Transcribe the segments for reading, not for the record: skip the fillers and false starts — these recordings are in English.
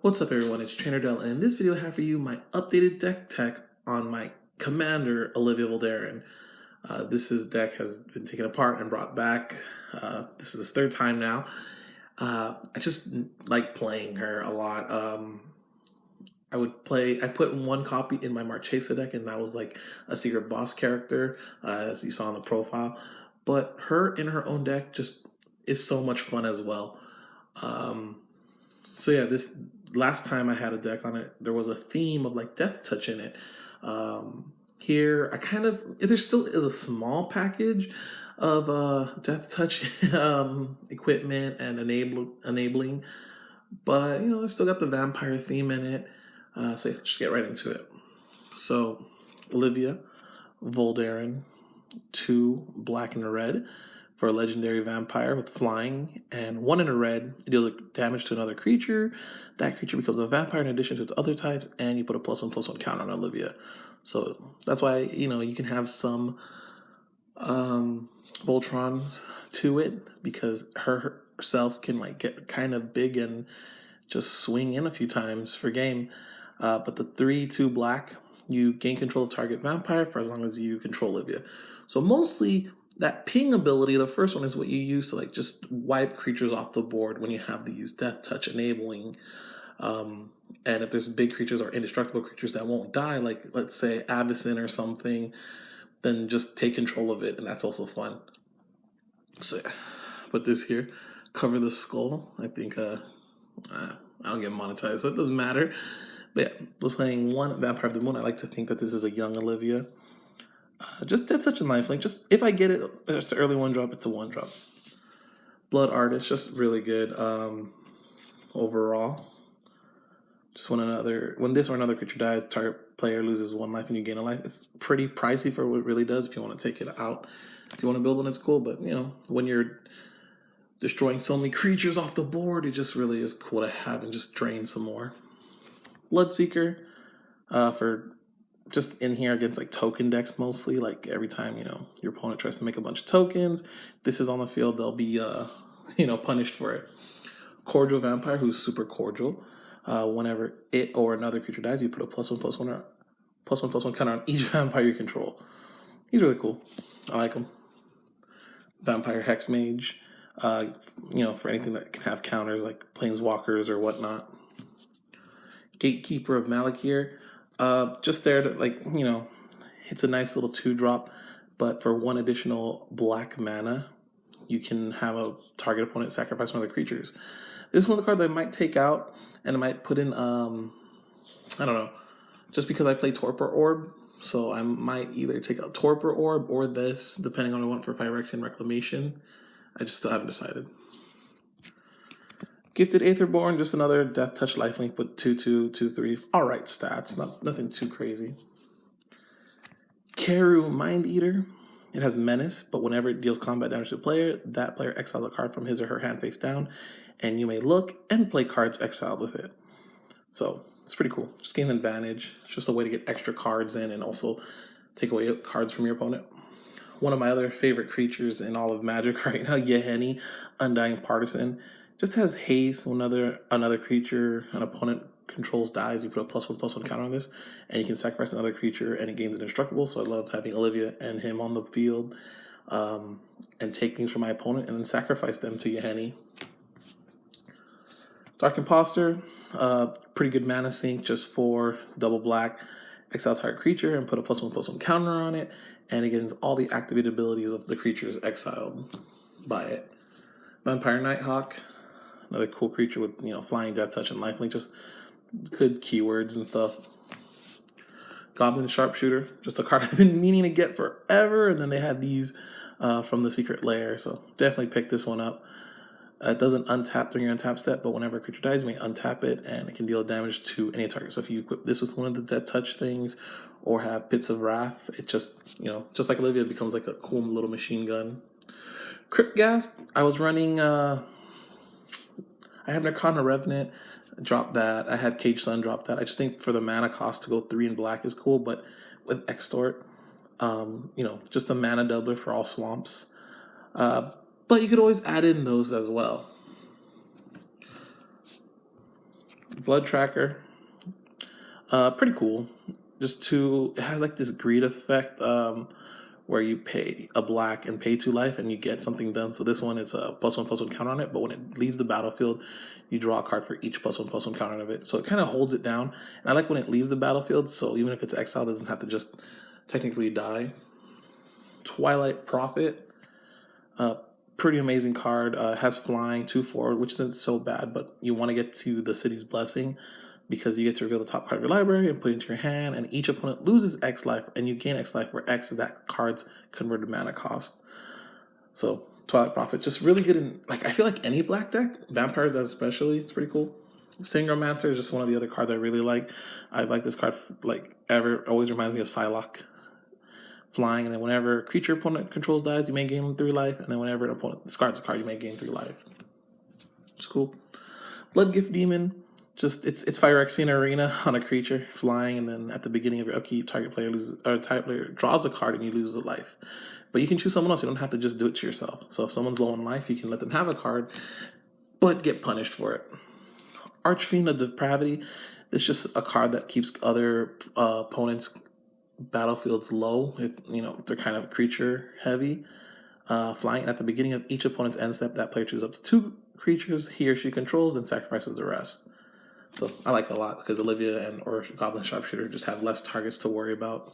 What's up everyone, it's Trainer Dell, and in this video I have for you my updated deck tech on my Commander Olivia Voldaren. This deck has been taken apart and brought back. This is the third time now. I just like playing her a lot. I put one copy in my Marchesa deck, and that was like a secret boss character, as you saw in the profile. But her in her own deck just is so much fun as well. So yeah, this last time I had a deck on it, there was a theme of like Death Touch in it. Here, there still is a small package of Death Touch equipment and enabling, but I still got the vampire theme in it. So yeah, just get right into it. So, Olivia Voldaren, 2 black and a red for a legendary vampire with flying, and 1 in a red. It deals damage to another creature. That creature becomes a vampire in addition to its other types, and you put a +1/+1 counter on Olivia. So that's why you can have some Voltrons to it, because herself can like get kind of big and just swing in a few times for game. But the 3/2 black, you gain control of target vampire for as long as you control Olivia. So mostly that ping ability, the first one, is what you use to like just wipe creatures off the board when you have these Death Touch enabling. And if there's big creatures or indestructible creatures that won't die, like let's say Avacyn or something, then just take control of it, and that's also fun. So yeah, put this here, cover the skull. I think I don't get monetized, so it doesn't matter. But yeah, we're playing 1 Vampire of the Moon. I like to think that this is a young Olivia. Just Death Touch and Lifelink. Just if I get it, it's an early 1-drop, it's a 1-drop. Blood Artist, just really good overall. Just when this or another creature dies, target player loses 1 life and you gain a life. It's pretty pricey for what it really does if you want to take it out. If you want to build one, it's cool, but when you're destroying so many creatures off the board, it just really is cool to have and just drain some more. Bloodseeker, for just in here against like token decks mostly. Like every time your opponent tries to make a bunch of tokens, this is on the field, they'll be punished for it. Cordial Vampire, who's super cordial. Whenever it or another creature dies, you put a +1/+1 counter on each vampire you control. He's really cool. I like him. Vampire Hex Mage, for anything that can have counters like Planeswalkers or whatnot. Gatekeeper of Malakir, just there to it's a nice little 2-drop, but for 1 additional black mana, you can have a target opponent sacrifice 1 of the creatures. This is one of the cards I might take out, and I might put in, I don't know, just because I play Torpor Orb, so I might either take out Torpor Orb or this, depending on what I want for Phyrexian Reclamation. I just still haven't decided. Gifted Aetherborn, just another Death Touch lifelink with 2/2, 2/3. Alright stats, nothing too crazy. Keru Mind Eater. It has Menace, but whenever it deals combat damage to a player, that player exiles a card from his or her hand face down, and you may look and play cards exiled with it. So it's pretty cool. Just gain advantage. It's just a way to get extra cards in and also take away cards from your opponent. One of my other favorite creatures in all of Magic right now, Yeheni, Undying Partisan. Just has haste. Whenever another creature an opponent controls dies, you put a +1/+1 counter on this, and you can sacrifice another creature and it gains indestructible. So I love having Olivia and him on the field, and take things from my opponent and then sacrifice them to Yeheni. Dark Imposter, pretty good mana sink, just for double black, exile target creature and put a +1/+1 counter on it, and it gets all the activated abilities of the creatures exiled by it. Vampire Nighthawk, another cool creature with flying, Death Touch, and lifelink, just good keywords and stuff. Goblin Sharpshooter, just a card I've been meaning to get forever, and then they had these from the Secret Lair, so definitely pick this one up. It doesn't untap during your untap step, but whenever a creature dies, you may untap it, and it can deal damage to any target. So if you equip this with one of the Death Touch things, or have Pits of Wrath, it just, just like Olivia, it becomes like a cool little machine gun. Cryptghast, I was running, I had Narcana Revenant, drop that. I had Cage Sun, drop that. I just think for the mana cost to go 3 in black is cool, but with Extort, just the mana doubler for all swamps. But you could always add in those as well. Blood Tracker. Pretty cool. It has like this greed effect where you pay a black and pay 2 life and you get something done. So this one is a +1/+1 counter on it, but when it leaves the battlefield, you draw a card for each +1/+1 counter of it. So it kind of holds it down. And I like when it leaves the battlefield, so even if it's exiled, it doesn't have to just technically die. Twilight Prophet. Pretty amazing card. Has flying, 2/4, which isn't so bad, but you want to get to the City's Blessing because you get to reveal the top card of your library and put it into your hand, and each opponent loses X life, and you gain X life, where X is that card's converted mana cost. So Twilight Prophet, just really good in, like, I feel like any black deck, Vampires especially, it's pretty cool. Synchromancer is just one of the other cards I really like. I like this card, always reminds me of Psylocke. Flying, and then whenever a creature opponent controls dies, you may gain 3 life, and then whenever an opponent discards a card, you may gain 3 life. It's cool. Blood Gift Demon, just it's Phyrexian Arena on a creature flying, and then at the beginning of your upkeep, target player draws a card and you lose a life. But you can choose someone else. You don't have to just do it to yourself. So if someone's low on life, you can let them have a card, but get punished for it. Archfiend of Depravity. It's just a card that keeps other opponents' battlefields low if they're kind of creature heavy. Flying at the beginning of each opponent's end step, that player chooses up to 2 creatures he or she controls, then sacrifices the rest. So I like it a lot because Olivia or Goblin Sharpshooter just have less targets to worry about.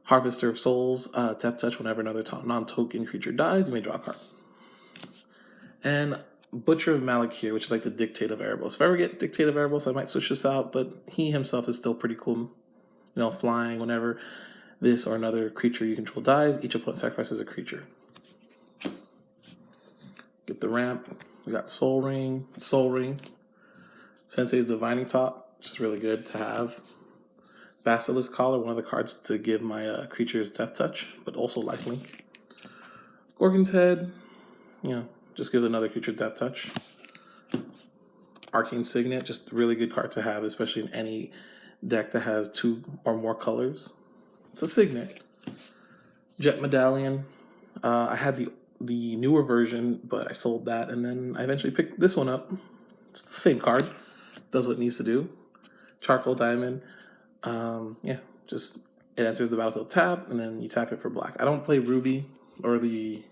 Harvester of Souls, Death Touch. Whenever another non-token creature dies, you may draw a card. And Butcher of Malakir, which is like the Dictate of Erebos. If I ever get Dictate of Erebos, I might switch this out, but he himself is still pretty cool. Flying, whenever this or another creature you control dies, each opponent sacrifices a creature. Get the ramp. We got Soul Ring, Sensei's Divining Top, just really good to have. Basilisk Collar, one of the cards to give my creatures Death Touch, but also lifelink. Gorgon's Head, just gives another creature Death Touch. Arcane Signet, just really good card to have, especially in any deck that has 2 or more colors. It's a Signet. Jet Medallion. I had the newer version, but I sold that, and then I eventually picked this one up. It's the same card. Does what it needs to do. Charcoal Diamond. Just it enters the battlefield tap, and then you tap it for black. I don't play Ruby or the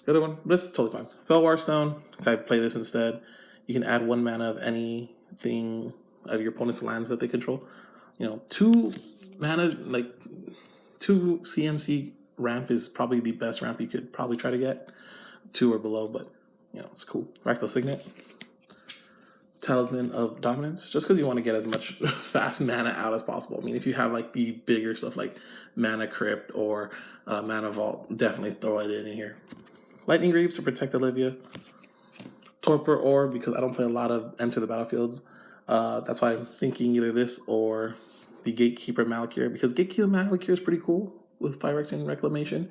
other one, but it's totally fine. Felwar Stone. I play this instead. You can add 1 mana of anything of your opponent's lands that they control. 2 mana, like 2 CMC ramp is probably the best ramp you could probably try to get. 2 or below, but it's cool. Fractal Signet. Talisman of Dominance, just because you want to get as much fast mana out as possible. I mean, if you have like the bigger stuff like Mana Crypt or Mana Vault, definitely throw it in here. Lightning Greaves to protect Olivia. Torpor Orb, because I don't play a lot of Enter the Battlefields. That's why I'm thinking either this or the Gatekeeper Malakir, because Gatekeeper Malakir is pretty cool with Phyrexian Reclamation.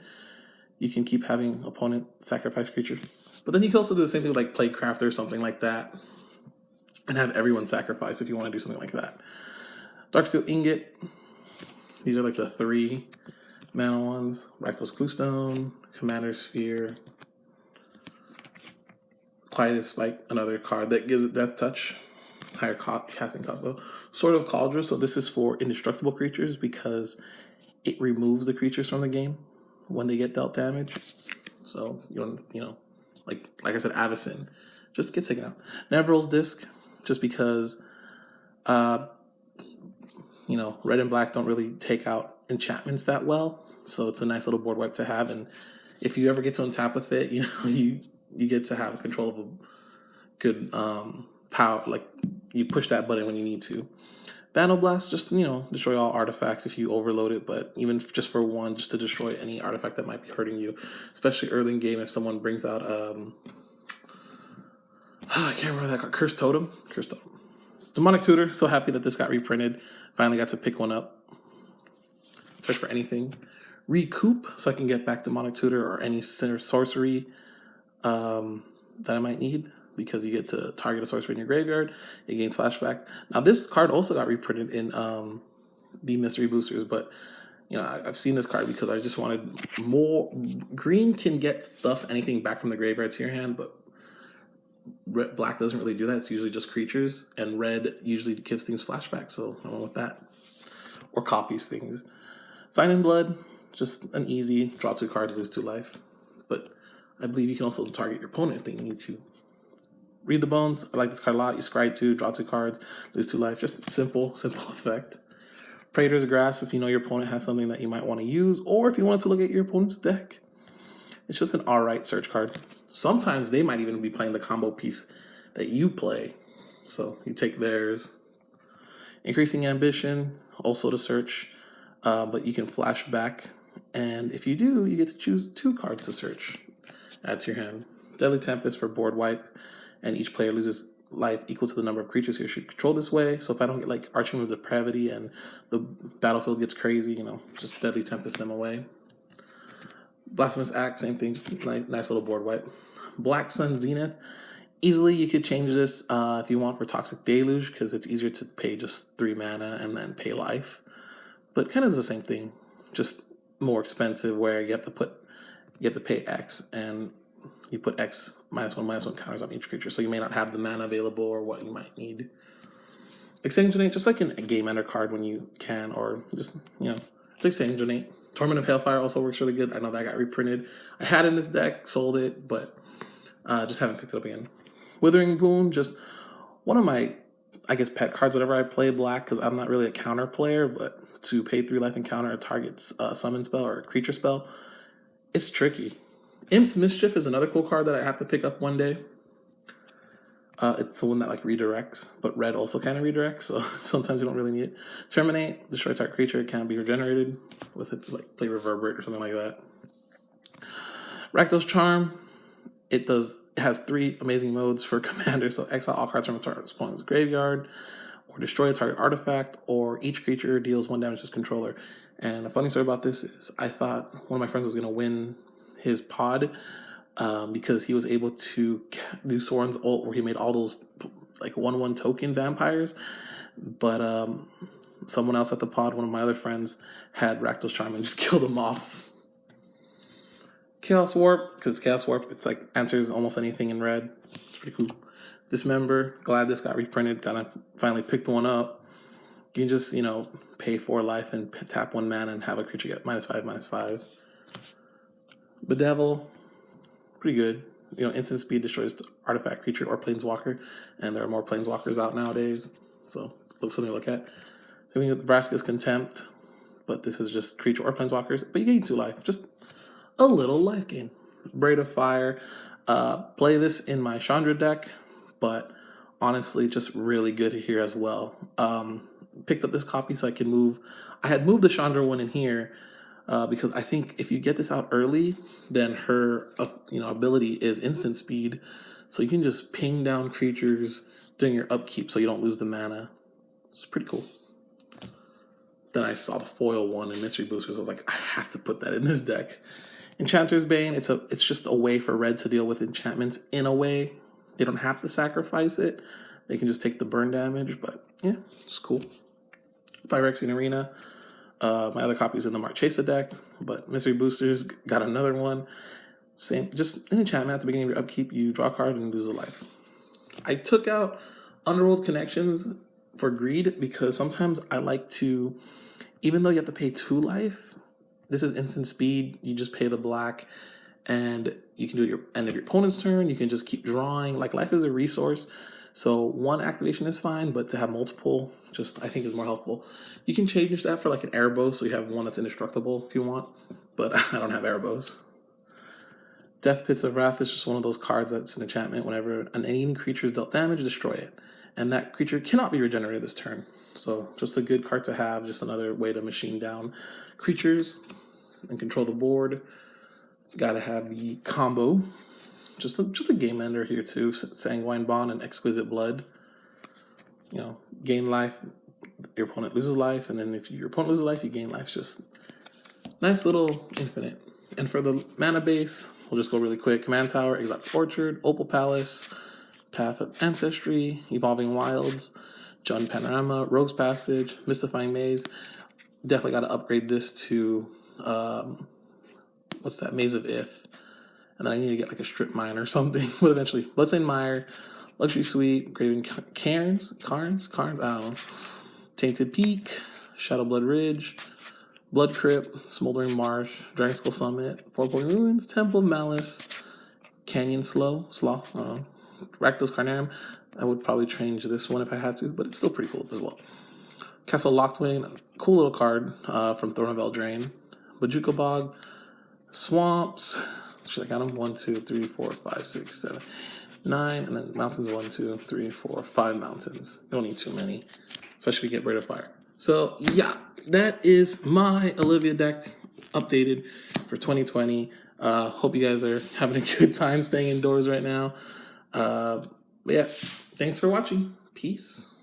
You can keep having opponent sacrifice creatures. But then you can also do the same thing with like Playcraft or something like that, and have everyone sacrifice if you want to do something like that. Darksteel Ingot. These are like the 3 mana ones. Rakdos Cluestone, Commander's Sphere. Quietest Spike, another card that gives it Death Touch. Higher casting cost though. Sword of Cauldron, so this is for indestructible creatures because it removes the creatures from the game when they get dealt damage. So like I said, Avacyn just gets taken out. Nevral's Disc, just because red and black don't really take out enchantments that well, so it's a nice little board wipe to have. And if you ever get to untap with it, you get to have control of a good power, like you push that button when you need to. Vandal Blast, just destroy all artifacts if you overload it, but even just for 1, just to destroy any artifact that might be hurting you, especially early in game if someone brings out I can't remember that card. Cursed Totem. Demonic Tutor. So happy that this got reprinted. Finally got to pick one up. Search for anything. Recoup, so I can get back Demonic Tutor or any sorcery that I might need, because you get to target a sorcery in your graveyard. It gains flashback. Now this card also got reprinted in the Mystery Boosters, but I've seen this card because I just wanted more. Green can get anything back from the graveyard to your hand, but Black doesn't really do that. It's usually just creatures, and red usually gives things flashbacks, so I went with that. Or copies things. Sign in Blood, just an easy draw 2 cards, lose 2 life. But I believe you can also target your opponent if they need to. Read the Bones, I like this card a lot. You scry 2, draw 2 cards, lose 2 life. Just simple effect. Praetor's Grasp, if you know your opponent has something that you might want to use, or if you want to look at your opponent's deck. It's just an alright search card. Sometimes they might even be playing the combo piece that you play. So you take theirs. Increasing Ambition, also to search, but you can flash back. And if you do, you get to choose 2 cards to search. Add to your hand. Deadly Tempest for board wipe, and each player loses life equal to the number of creatures you should control this way. So if I don't get like Arching of Depravity and the battlefield gets crazy, just Deadly Tempest them away. Blasphemous Act, same thing, just nice little board wipe. Black Sun Zenith, easily you could change this if you want for Toxic Deluge, because it's easier to pay just 3 mana and then pay life. But kind of is the same thing, just more expensive, where you have to pay X, and you put X -1/-1 counters on each creature, so you may not have the mana available or what you might need. Exsanguinate, just like a game ender card when you can, or just, it's Exsanguinate. Torment of Hailfire also works really good. I know that got reprinted. I had it in this deck, sold it, but just haven't picked it up again. Withering Boon, just one of my, I guess, pet cards whenever I play black, because I'm not really a counter player, but to pay 3 life and counter a target's summon spell or a creature spell, it's tricky. Imp's Mischief is another cool card that I have to pick up one day. It's the one that redirects, but red also kind of redirects, so sometimes you don't really need it. Terminate, destroy target creature, it can't be regenerated with it to play Reverberate or something like that. Rakdos Charm, it has 3 amazing modes for commander, so exile all cards from a target's opponent's graveyard, or destroy a target artifact, or each creature deals 1 damage to its controller. And the funny story about this is I thought one of my friends was going to win his pod, because he was able to do Soren's ult where he made all those 1/1 token vampires, but someone else at the pod, one of my other friends, had Rakdos Charm and just killed him off. Chaos Warp, because it's Chaos Warp, it's answers almost anything in red. It's pretty cool. Dismember, glad this got reprinted, finally picked one up. You can just, pay 4 life and tap 1 mana and have a creature get -5/-5. Bedevil, pretty good. Instant speed destroys artifact, creature, or planeswalker, and there are more planeswalkers out nowadays, so something to look at. I think Vraska's Contempt, but this is just creature or planeswalkers, but you gain 2 life, just a little life gain. Braid of Fire, play this in my Chandra deck, but honestly, just really good here as well. Picked up this copy so I can move. I had moved the Chandra one in here, because I think if you get this out early, then her ability is instant speed, so you can just ping down creatures during your upkeep so you don't lose the mana. It's pretty cool. Then I saw the foil one in Mystery Boosters. I was like, I have to put that in this deck. Enchanter's Bane, it's just a way for red to deal with enchantments in a way. They don't have to sacrifice it. They can just take the burn damage, but yeah, it's cool. Phyrexian Arena. My other copy is in the Marchesa deck, but Mystery Boosters got another one. Same, just an enchantment at the beginning of your upkeep, you draw a card and lose a life. I took out Underworld Connections for greed because sometimes I like to, even though you have to pay 2 life, this is instant speed. You just pay the black, and you can do it at your end of your opponent's turn. You can just keep drawing. Life is a resource. So 1 activation is fine, but to have multiple, I think is more helpful. You can change that for an Erebos, so you have one that's indestructible if you want, but I don't have Erebos. Death Pits of Wrath is just one of those cards that's an enchantment. Whenever an alien creature is dealt damage, destroy it. And that creature cannot be regenerated this turn. So just a good card to have, just another way to machine down creatures and control the board. Gotta have the combo. Just a game ender here too. Sanguine Bond and Exquisite Blood. Gain life, your opponent loses life, and then if your opponent loses life, you gain life. It's just nice little infinite. And for the mana base, we'll just go really quick. Command Tower, Exotic Orchard, Opal Palace, Path of Ancestry, Evolving Wilds, Jund Panorama, Rogue's Passage, Mystifying Maze. Definitely got to upgrade this to, Maze of Ith. And then I need to get like a strip mine or something. But eventually, Bloodstained Mire, Luxury Suite, Graven Cairns, I don't know. Tainted Peak, Shadow Blood Ridge, Blood Crypt, Smoldering Marsh, Dragon Skull Summit, 4-Point Ruins, Temple of Malice, Canyon Sloth, I don't know. Rakdos Carnarium. I would probably change this one if I had to, but it's still pretty cool as well. Castle Locktwing, cool little card from Throne of Eldraine. Bajuka Bog, Swamps. Should I got them? 1, 2, 3, 4, 5, 6, 7, 9, and then mountains. 1, 2, 3, 4, 5 mountains. Don't need too many, especially if you get rid of fire. So yeah, that is my Olivia deck updated for 2020. Hope you guys are having a good time staying indoors right now. But yeah, thanks for watching. Peace.